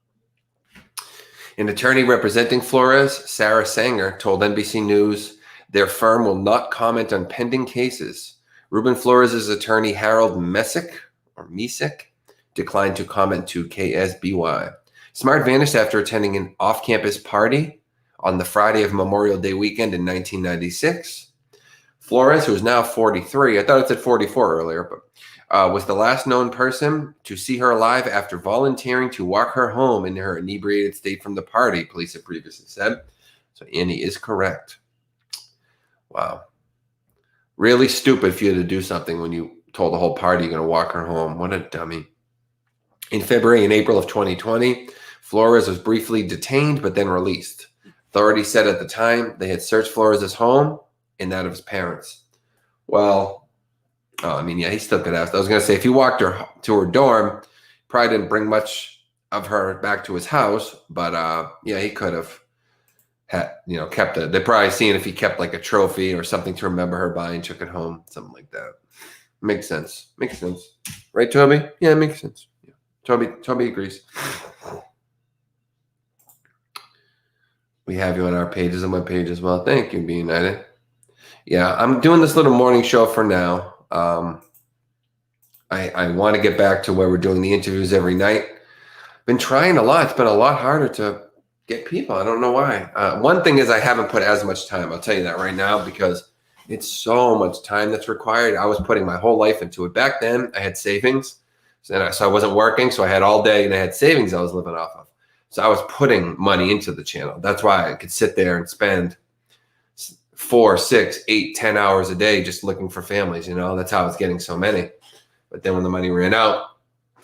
Speaker 1: An attorney representing Flores, Sarah Sanger, told NBC News their firm will not comment on pending cases. Ruben Flores' attorney, Harold Messick, declined to comment to KSBY. Smart vanished after attending an off-campus party on the Friday of Memorial Day weekend in 1996. Flores, who is now 43, I thought it said 44 earlier, but was the last known person to see her alive after volunteering to walk her home in her inebriated state from the party, police had previously said. So Annie is correct. Wow. Really stupid for you to do something when you told the whole party you're going to walk her home. What a dummy. In February and April of 2020, Flores was briefly detained but then released. Authorities said at the time they had searched Flores' home and that of his parents. Well, he still could ask. I was going to say, if he walked her to her dorm, probably didn't bring much of her back to his house, but he could have kept it. They're probably seeing if he kept like a trophy or something to remember her by and took it home, something like that. Makes sense. Right, Toby? Yeah, it makes sense. Yeah. Toby agrees. We have you on our pages and my page as well. Thank you, Be United. Yeah, I'm doing this little morning show for now. I want to get back to where we're doing the interviews every night. Been trying a lot. It's been a lot harder to get people. I don't know why. One thing is I haven't put as much time. I'll tell you that right now because it's so much time that's required. I was putting my whole life into it. Back then, I had savings. So I wasn't working, so I had all day and I had savings I was living off of. So I was putting money into the channel. That's why I could sit there and spend 4, 6, 8, 10 hours a day just looking for families. That's how I was getting so many. But then when the money ran out,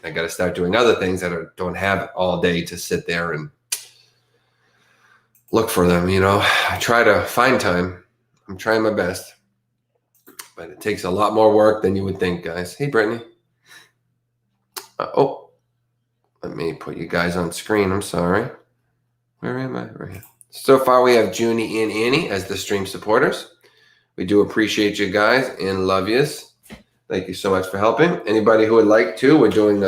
Speaker 1: I got to start doing other things that don't have all day to sit there and look for them. I try to find time. I'm trying my best, but it takes a lot more work than you would think, guys. Hey, Brittany. Let me put you guys on screen. I'm sorry. Where am I? Right here. So far, we have Junie and Annie as the stream supporters. We do appreciate you guys and love yous. Thank you so much for helping. Anybody who would like to, we're doing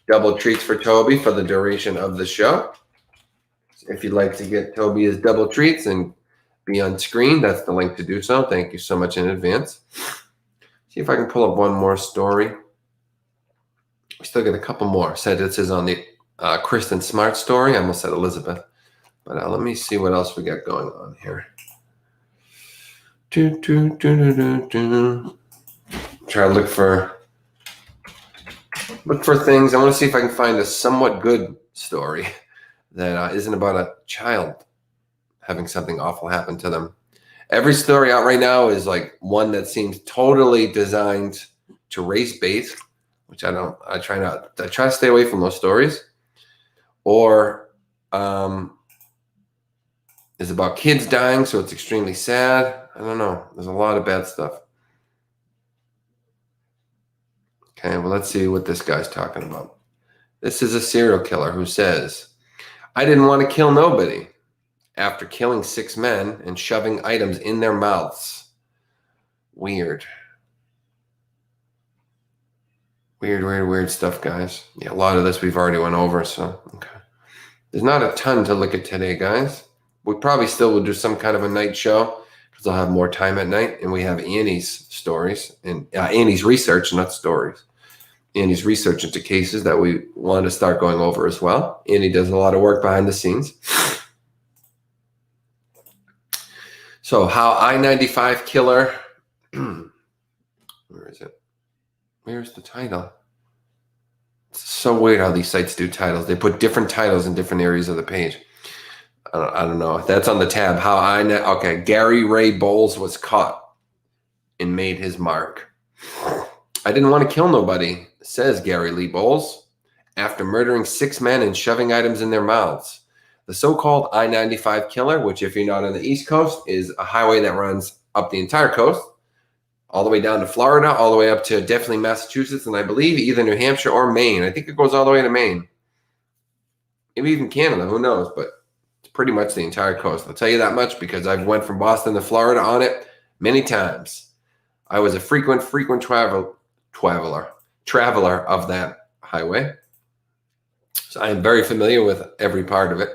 Speaker 1: double treats for Toby for the duration of the show. If you'd like to get Toby his double treats and be on screen, that's the link to do so. Thank you so much in advance. See if I can pull up one more story. We still got a couple more. Said this is on the Kristen Smart story. I almost said Elizabeth. But let me see what else we got going on here. Try to look for things. I want to see if I can find a somewhat good story that isn't about a child having something awful happen to them. Every story out right now is like one that seems totally designed to race bait, which I try to stay away from those stories. Or is about kids dying, so it's extremely sad. I don't know. There's a lot of bad stuff. Okay, well, let's see what this guy's talking about. This is a serial killer who says, I didn't want to kill nobody after killing 6 men and shoving items in their mouths. Weird. Weird stuff, guys. Yeah, a lot of this we've already went over, so okay. There's not a ton to look at today, guys. We probably still will do some kind of a night show because I'll have more time at night, and we have Annie's stories and Annie's research, not stories. Annie's research into cases that we want to start going over as well. Annie does a lot of work behind the scenes. So how I-95 killer, where is it? Where's the title? It's so weird how these sites do titles. They put different titles in different areas of the page. I don't know. That's on the tab. Okay, Gary Ray Bowles was caught and made his mark. I didn't want to kill nobody, says Gary Lee Bowles, after murdering 6 men and shoving items in their mouths. The so-called I-95 killer, which if you're not on the East Coast, is a highway that runs up the entire coast, all the way down to Florida, all the way up to definitely Massachusetts, and I believe either New Hampshire or Maine. I think it goes all the way to Maine. Maybe even Canada, who knows, but it's pretty much the entire coast. I'll tell you that much because I've went from Boston to Florida on it many times. I was a frequent traveler of that highway. So I am very familiar with every part of it,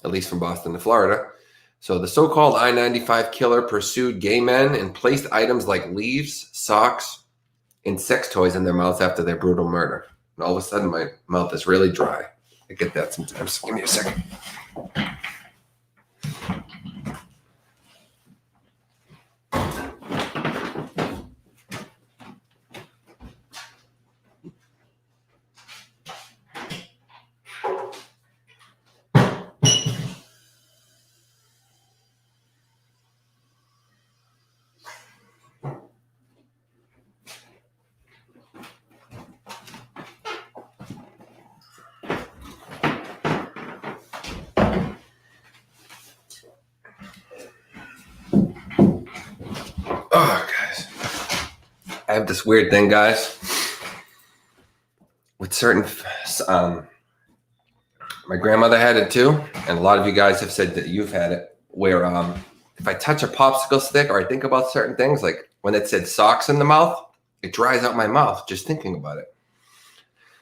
Speaker 1: at least from Boston to Florida. So the so-called I-95 killer pursued gay men and placed items like leaves, socks, and sex toys in their mouths after their brutal murder. And all of a sudden, my mouth is really dry. I get that sometimes. Give me a second. Oh, guys. I have this weird thing, guys, with certain, my grandmother had it too, and a lot of you guys have said that you've had it, where if I touch a popsicle stick or I think about certain things, like when it said socks in the mouth, it dries out my mouth just thinking about it.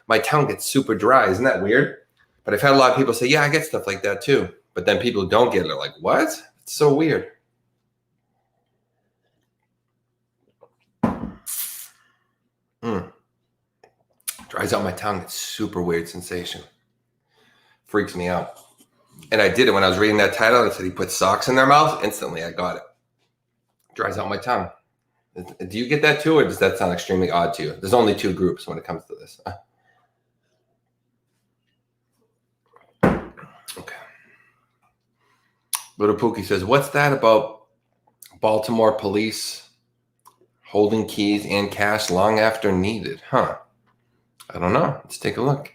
Speaker 1: My tongue gets super dry. Isn't that weird? But I've had a lot of people say, yeah, I get stuff like that too. But then people who don't get it are like, what? It's so weird. Dries out my tongue. It's super weird sensation. Freaks me out. And I did it when I was reading that title. It said he put socks in their mouth. Instantly, I got it. Dries out my tongue. Do you get that too, or does that sound extremely odd to you? There's only 2 groups when it comes to this. Okay. Little Pookie says, what's that about Baltimore police holding keys and cash long after needed? Huh. I don't know. Let's take a look.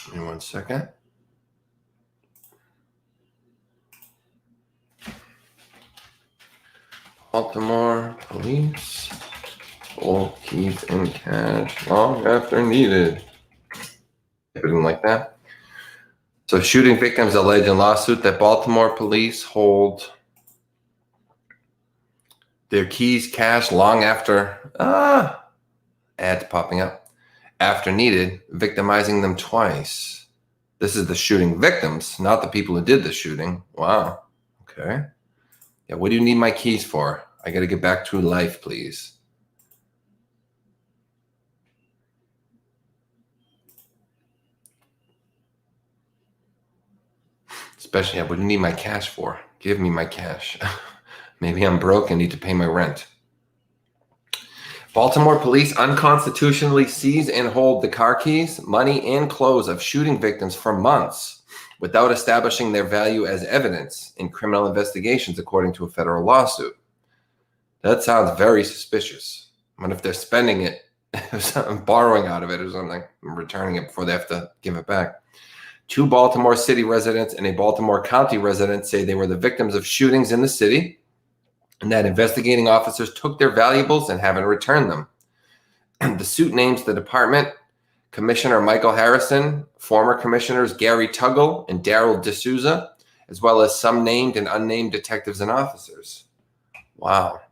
Speaker 1: Give me 1 second. Baltimore police hold keys and cash long after needed. Everything like that. So shooting victims allege in lawsuit that Baltimore police hold their keys cache long after ads popping up after needed, victimizing them twice. This is the shooting victims, not the people who did the shooting. Wow. Okay. Yeah, what do you need my keys for? I got to get back to life, please. Especially, what do you need my cash for? Give me my cash. Maybe I'm broke and need to pay my rent. Baltimore police unconstitutionally seize and hold the car keys, money, and clothes of shooting victims for months without establishing their value as evidence in criminal investigations, according to a federal lawsuit. That sounds very suspicious. What if they're spending it, borrowing out of it or something, and returning it before they have to give it back? 2 Baltimore City residents and a Baltimore County resident say they were the victims of shootings in the city and that investigating officers took their valuables and haven't returned them. The suit names the department, Commissioner Michael Harrison, former commissioners Gary Tuggle and Daryl D'Souza, as well as some named and unnamed detectives and officers. Wow.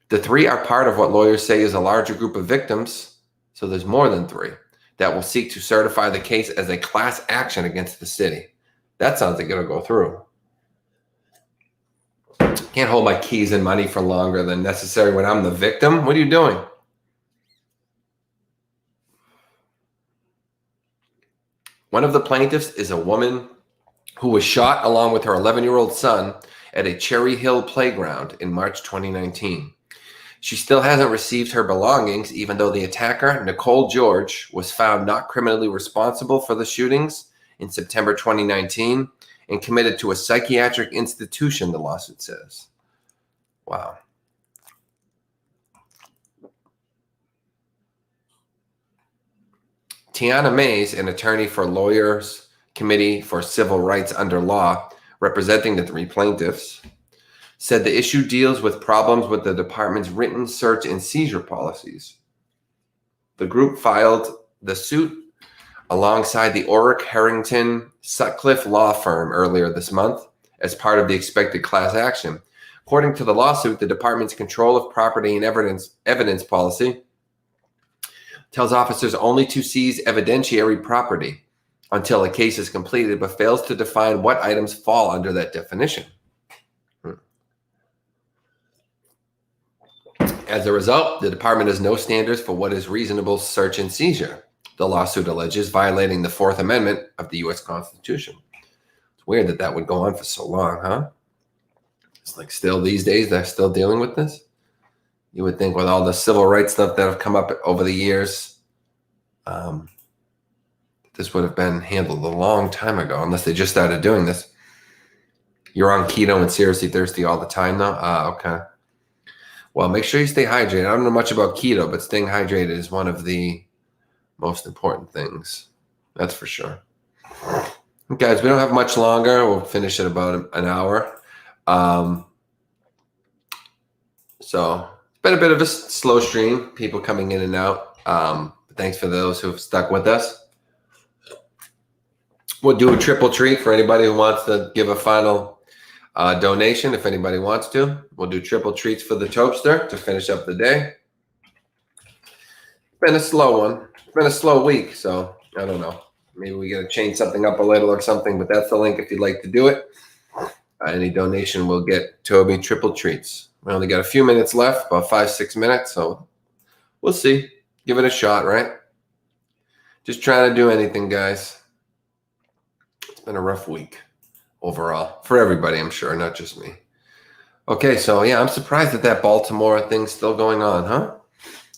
Speaker 1: The 3 are part of what lawyers say is a larger group of victims, so there's more than 3, that will seek to certify the case as a class action against the city. That sounds like it'll go through. Can't hold my keys and money for longer than necessary when I'm the victim. What are you doing? One of the plaintiffs is a woman who was shot along with her 11-year-old son at a Cherry Hill playground in March 2019. She still hasn't received her belongings, even though the attacker, Nicole George, was found not criminally responsible for the shootings in September 2019 and committed to a psychiatric institution, the lawsuit says. Wow. Tiana Mays, an attorney for Lawyers Committee for Civil Rights Under Law, representing the 3 plaintiffs, said the issue deals with problems with the department's written search and seizure policies. The group filed the suit alongside the Orrick Harrington Sutcliffe law firm earlier this month as part of the expected class action. According to the lawsuit, the department's control of property and evidence policy tells officers only to seize evidentiary property until a case is completed, but fails to define what items fall under that definition. As a result, the department has no standards for what is reasonable search and seizure, the lawsuit alleges, violating the 4th Amendment of the U.S. Constitution. It's weird that that would go on for so long, huh? It's like still these days, they're still dealing with this. You would think with all the civil rights stuff that have come up over the years, this would have been handled a long time ago, unless they just started doing this. You're on keto and seriously thirsty all the time though? Okay. Well, make sure you stay hydrated. I don't know much about keto, but staying hydrated is one of the most important things. That's for sure. Guys, we don't have much longer. We'll finish at about an hour. So it's been a bit of a slow stream, people coming in and out. Thanks for those who've stuck with us. We'll do a triple treat for anybody who wants to give a final donation. If anybody wants to, we'll do triple treats for the Topster to finish up the day. It's been a slow one. It's been a slow week, so I don't know. Maybe we got to change something up a little or something, but that's the link if you'd like to do it. Any donation will get Toby triple treats. We only got a few minutes left, about 5-6 minutes, so we'll see. Give it a shot, right? Just trying to do anything, guys. It's been a rough week overall for everybody, I'm sure, not just me. Okay, so yeah, I'm surprised that Baltimore thing's still going on, huh?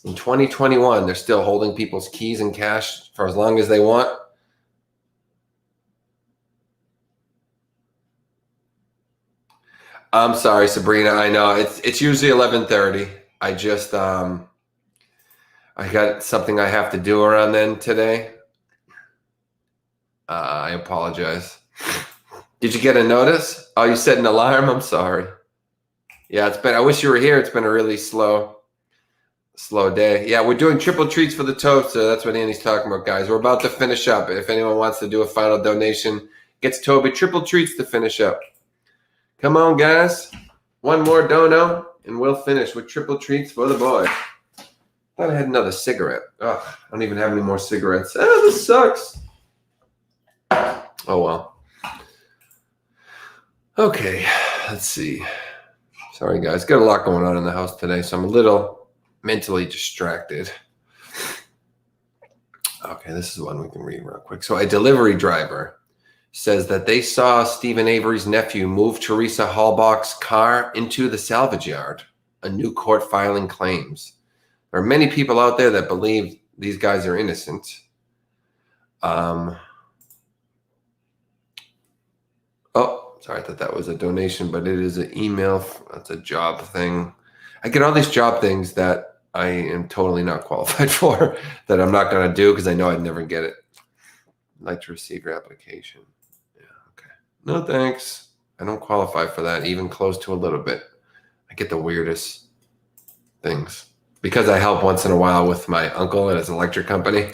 Speaker 1: In 2021, they're still holding people's keys and cash for as long as they want. I'm sorry, Sabrina. I know it's usually 11:30. I just I got something I have to do around then today. I apologize. Did you get a notice? Oh, you set an alarm? I'm sorry. Yeah, it's been. I wish you were here. It's been a really slow Slow day. Yeah, we're doing triple treats for the toaster. That's what Andy's talking about, guys. We're about to finish up. If anyone wants to do a final donation, gets Toby triple treats to finish up. Come on, guys. One more dono, and we'll finish with triple treats for the boy. Thought I had another cigarette. Ugh, I don't even have any more cigarettes. Oh, this sucks. Oh, well. Okay, let's see. Sorry, guys. Got a lot going on in the house today, so I'm a little mentally distracted. Okay, this is one we can read real quick. So a delivery driver says that they saw Stephen Avery's nephew move Teresa Halbach's car into the salvage yard. A new court filing claims. There are many people out there that believe these guys are innocent. Oh, sorry, I thought that was a donation, but it is an email. That's a job thing. I get all these job things that I am totally not qualified for, that I'm not going to do because I know I'd never get it. I'd like to receive your application. Yeah, okay. No, thanks. I don't qualify for that, even close to a little bit. I get the weirdest things. Because I help once in a while with my uncle at his electric company.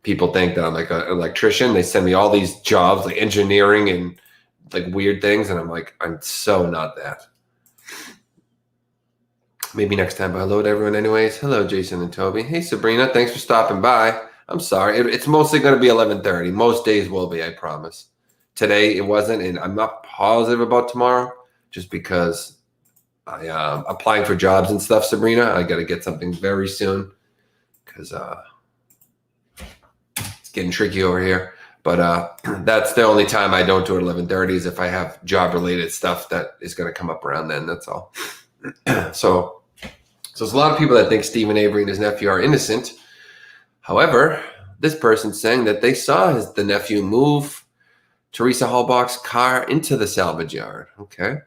Speaker 1: People think that I'm like an electrician. They send me all these jobs, like engineering and like weird things. And I'm like, I'm so not that. Maybe next time, but hello to everyone anyways. Hello, Jason and Toby. Hey, Sabrina, thanks for stopping by. I'm sorry. It's mostly going to be 11:30. Most days will be, I promise. Today it wasn't, and I'm not positive about tomorrow just because I'm applying for jobs and stuff, Sabrina. I got to get something very soon because it's getting tricky over here. But that's the only time I don't do it 11:30 is if I have job-related stuff that is going to come up around then. That's all. So there's a lot of people that think Stephen Avery and his nephew are innocent. However, this person's saying that they saw the nephew move Teresa Halbach's car into the salvage yard. Okay.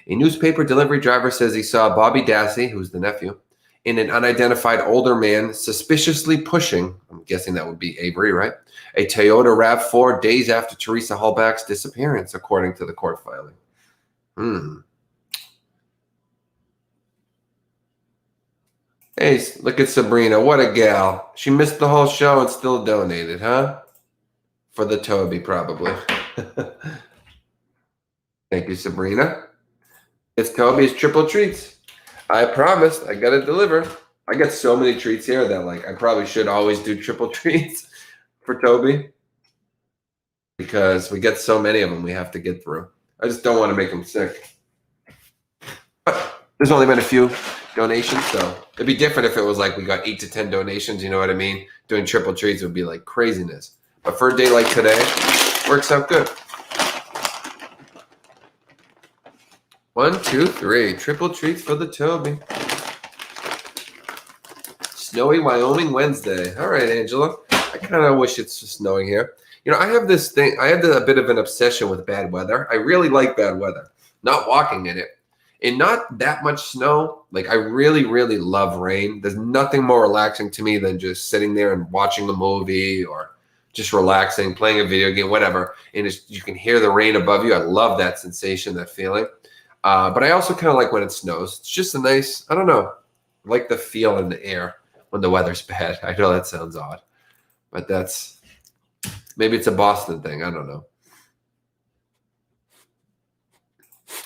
Speaker 1: A newspaper delivery driver says he saw Bobby Dassey, who's the nephew, and an unidentified older man suspiciously pushing, I'm guessing that would be Avery, right? A Toyota RAV4 days after Teresa Halbach's disappearance, according to the court filing. Hey, look at Sabrina. What a gal. She missed the whole show and still donated, huh? For the Toby, probably. Thank you, Sabrina. It's Toby's triple treats. I promised. I got to deliver. I got so many treats here that like I probably should always do triple treats for Toby because we get so many of them we have to get through. I just don't want to make him sick. But there's only been a few donations, so it'd be different if it was like we got 8 to 10 donations, you know what I mean? Doing triple treats would be like craziness. But for a day like today, works out good. 1, 2, 3. Triple treats for the Toby. Snowy Wyoming Wednesday. All right, Angela. I kind of wish it's snowing here. You know, I have this thing. I have a bit of an obsession with bad weather. I really like bad weather. Not walking in it. And not that much snow. Like, I really, really love rain. There's nothing more relaxing to me than just sitting there and watching a movie or just relaxing, playing a video game, whatever. And you can hear the rain above you. I love that sensation, that feeling. But I also kind of like when it snows. It's just a nice, I don't know, I like the feel in the air when the weather's bad. I know that sounds odd, but maybe it's a Boston thing. I don't know.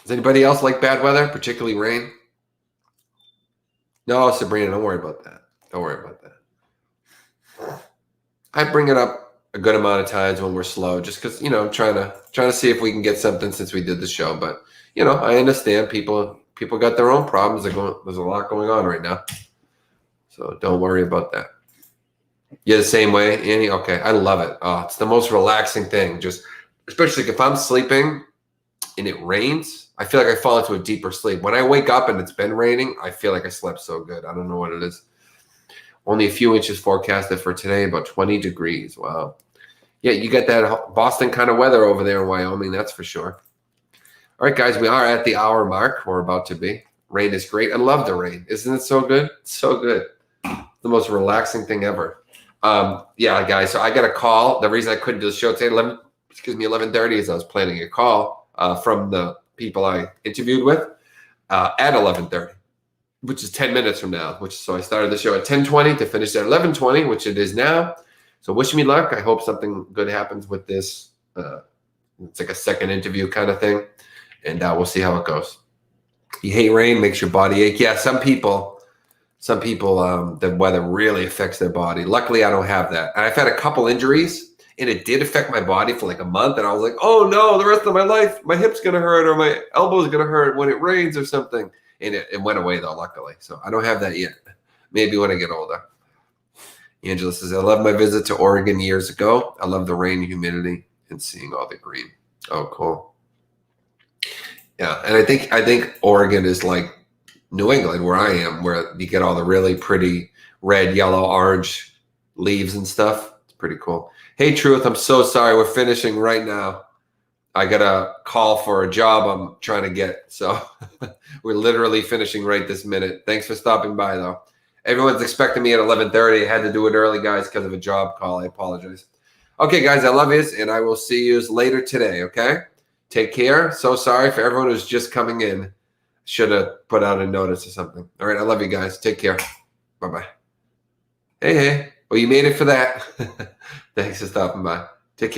Speaker 1: Does anybody else like bad weather, particularly rain? No, Sabrina, don't worry about that. Don't worry about that. I bring it up a good amount of times when we're slow, just because, you know, I'm trying to see if we can get something since we did the show, but you know, I understand people got their own problems. There's a lot going on right now. So don't worry about that. You're the same way, Annie? Okay, I love it. Oh, it's the most relaxing thing. Just, especially if I'm sleeping and it rains, I feel like I fall into a deeper sleep. When I wake up and it's been raining, I feel like I slept so good. I don't know what it is. Only a few inches forecasted for today, about 20 degrees. Wow. Yeah, you get that Boston kind of weather over there in Wyoming, that's for sure. All right, guys, we are at the hour mark. We're about to be. Rain is great. I love the rain. Isn't it so good? It's so good. The most relaxing thing ever. Yeah, guys, so I got a call. The reason I couldn't do the show today, 11:30 is I was planning a call from the people I interviewed with at 11:30. which is 10 minutes from now. So I started the show at 10:20 to finish at 11:20, which it is now. So wish me luck. I hope something good happens with this. It's like a second interview kind of thing, and we'll see how it goes. You hate rain, makes your body ache. Yeah, some people, the weather really affects their body. Luckily, I don't have that. I've had a couple injuries, and it did affect my body for like a month, and I was like, oh no, the rest of my life, my hip's going to hurt or my elbow's going to hurt when it rains or something. And it went away, though, luckily. So I don't have that yet. Maybe when I get older. Angela says, I love my visit to Oregon years ago. I love the rain, humidity, and seeing all the green. Oh, cool. Yeah, and I think Oregon is like New England, where I am, where you get all the really pretty red, yellow, orange leaves and stuff. It's pretty cool. Hey, Truth, I'm so sorry. We're finishing right now. I got a call for a job I'm trying to get. So we're literally finishing right this minute. Thanks for stopping by, though. Everyone's expecting me at 11:30. I had to do it early, guys, because of a job call. I apologize. Okay, guys, I love you, and I will see you later today, okay? Take care. So sorry for everyone who's just coming in. Should have put out a notice or something. All right, I love you guys. Take care. Bye-bye. Hey. Well, you made it for that. Thanks for stopping by.